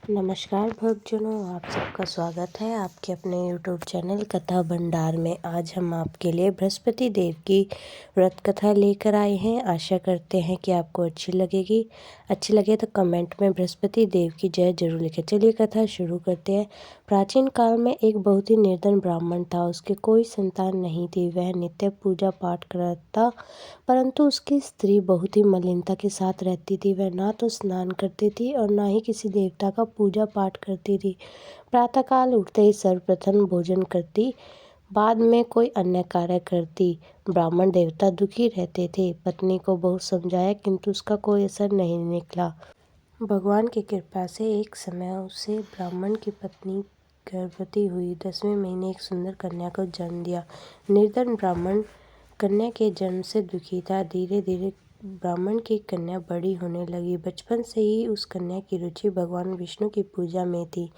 नमस्कार भक्तजनों, आप सबका स्वागत है आपके अपने यूट्यूब चैनल कथा भंडार में। आज हम आपके लिए बृहस्पति देव की व्रत कथा लेकर आए हैं। आशा करते हैं कि आपको अच्छी लगेगी। अच्छी लगे तो कमेंट में बृहस्पति देव की जय जरूर लिखें। चलिए कथा शुरू करते हैं। प्राचीन काल में एक बहुत ही निर्धन ब्राह्मण था। उसके कोई संतान नहीं थी। वह नित्य पूजा पाठ करता, परंतु उसकी स्त्री बहुत ही मलिनता के साथ रहती थी। वह ना तो स्नान करती थी और ना ही किसी देवता का पूजा पाठ करती थी। प्रातःकाल उठते ही सर्वप्रथम भोजन करती, बाद में कोई अन्य कार्य करती। ब्राह्मण देवता दुखी रहते थे। पत्नी को बहुत समझाया, किंतु उसका कोई असर नहीं निकला। भगवान की कृपा से एक समय उसे ब्राह्मण की पत्नी गर्भवती हुई। 10वें महीने एक सुंदर कन्या को जन्म दिया। निर्धन ब्राह्मण कन्या के जन्म से दुखी था। धीरे धीरे ब्राह्मण की कन्या बड़ी होने लगी। बचपन से ही उस कन्या की रुचि भगवान विष्णु की पूजा में थी।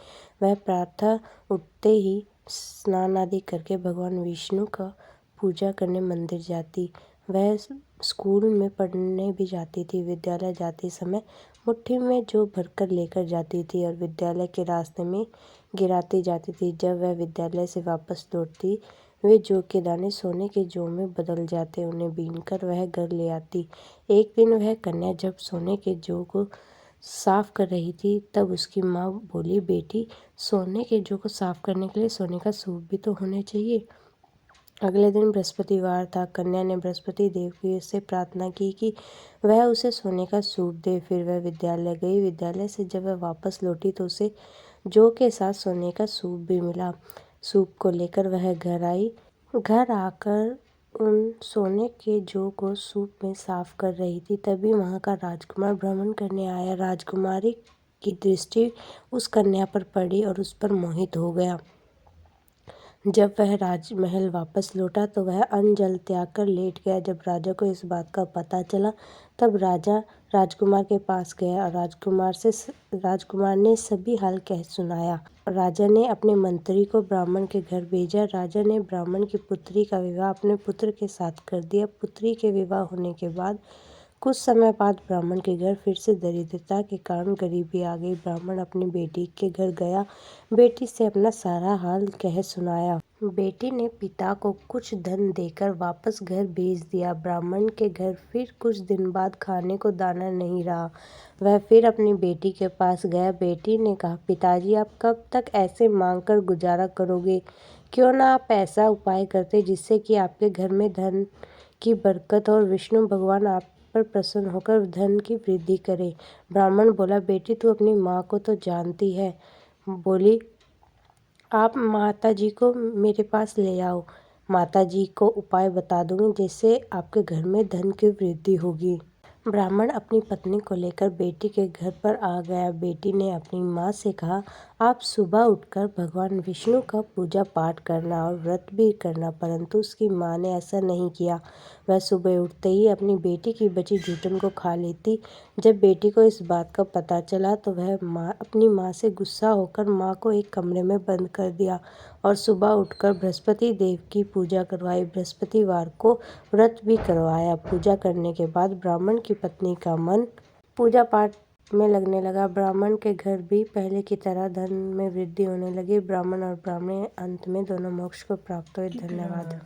वह प्रातः उठते ही स्नान आदि करके भगवान विष्णु का पूजा करने मंदिर जाती। वह स्कूल में पढ़ने भी जाती थी। विद्यालय जाते समय मुट्ठी में जौ भरकर लेकर जाती थी और विद्यालय के रास्ते में गिराती जाती थी। जब वह विद्यालय से वापस लौटती, वे जौ के दाने सोने के जौ में बदल जाते। उन्हें बीनकर वह घर ले आती। एक दिन वह कन्या जब सोने के जौ को साफ कर रही थी, तब उसकी माँ बोली, बेटी, सोने के जौ को साफ करने के लिए सोने का सूप भी तो होने चाहिए। अगले दिन बृहस्पतिवार था। कन्या ने बृहस्पति देव की से प्रार्थना की कि वह उसे सोने का सूप दे। फिर वह विद्यालय गई। विद्यालय से जब वह वापस लौटी तो उसे जौ के साथ सोने का सूप भी मिला। सूप को लेकर वह घर आई। घर आकर उन सोने के जौ को सूप में साफ कर रही थी, तभी वहां का राजकुमार भ्रमण करने आया। राजकुमारी की दृष्टि उस कन्या पर पड़ी और उस पर मोहित हो गया। जब वह राजमहल वापस लौटा तो वह अन्न जल त्याग कर लेट गया। जब राजा को इस बात का पता चला, तब राजा राजकुमार के पास गया और राजकुमार ने सभी हाल कह सुनाया। राजा ने अपने मंत्री को ब्राह्मण के घर भेजा। राजा ने ब्राह्मण की पुत्री का विवाह अपने पुत्र के साथ कर दिया। पुत्री के विवाह होने के बाद कुछ समय बाद ब्राह्मण के घर फिर से दरिद्रता के कारण गरीबी आ गई। ब्राह्मण अपनी बेटी के घर गया। बेटी से अपना सारा हाल कह सुनाया। बेटी ने पिता को कुछ धन देकर वापस घर भेज दिया। ब्राह्मण के घर फिर कुछ दिन बाद खाने को दाना नहीं रहा। वह फिर अपनी बेटी के पास गया। बेटी ने कहा, पिताजी, आप कब तक ऐसे मांग कर गुजारा करोगे? क्यों ना आप ऐसा उपाय करते जिससे कि आपके घर में धन की बरकत और विष्णु भगवान आप पर प्रसन्न होकर धन की वृद्धि करे। ब्राह्मण बोला, बेटी, तू अपनी माँ को तो जानती है। बोली, आप माताजी को मेरे पास ले आओ। माताजी को उपाय बता दूंगी जिससे आपके घर में धन की वृद्धि होगी। ब्राह्मण अपनी पत्नी को लेकर बेटी के घर पर आ गया। बेटी ने अपनी माँ से कहा, आप सुबह उठकर भगवान विष्णु का पूजा पाठ करना और व्रत भी करना। परंतु उसकी माँ ने ऐसा नहीं किया। वह सुबह उठते ही अपनी बेटी की बची जूठन को खा लेती। जब बेटी को इस बात का पता चला तो वह अपनी माँ से गुस्सा होकर माँ को एक कमरे में बंद कर दिया और सुबह उठकर बृहस्पति देव की पूजा करवाई। बृहस्पतिवार को व्रत भी करवाया। पूजा करने के बाद ब्राह्मण की पत्नी का मन पूजा पाठ में लगने लगा। ब्राह्मण के घर भी पहले की तरह धन में वृद्धि होने लगी। ब्राह्मण और ब्राह्मणी अंत में दोनों मोक्ष को प्राप्त हुए। धन्यवाद।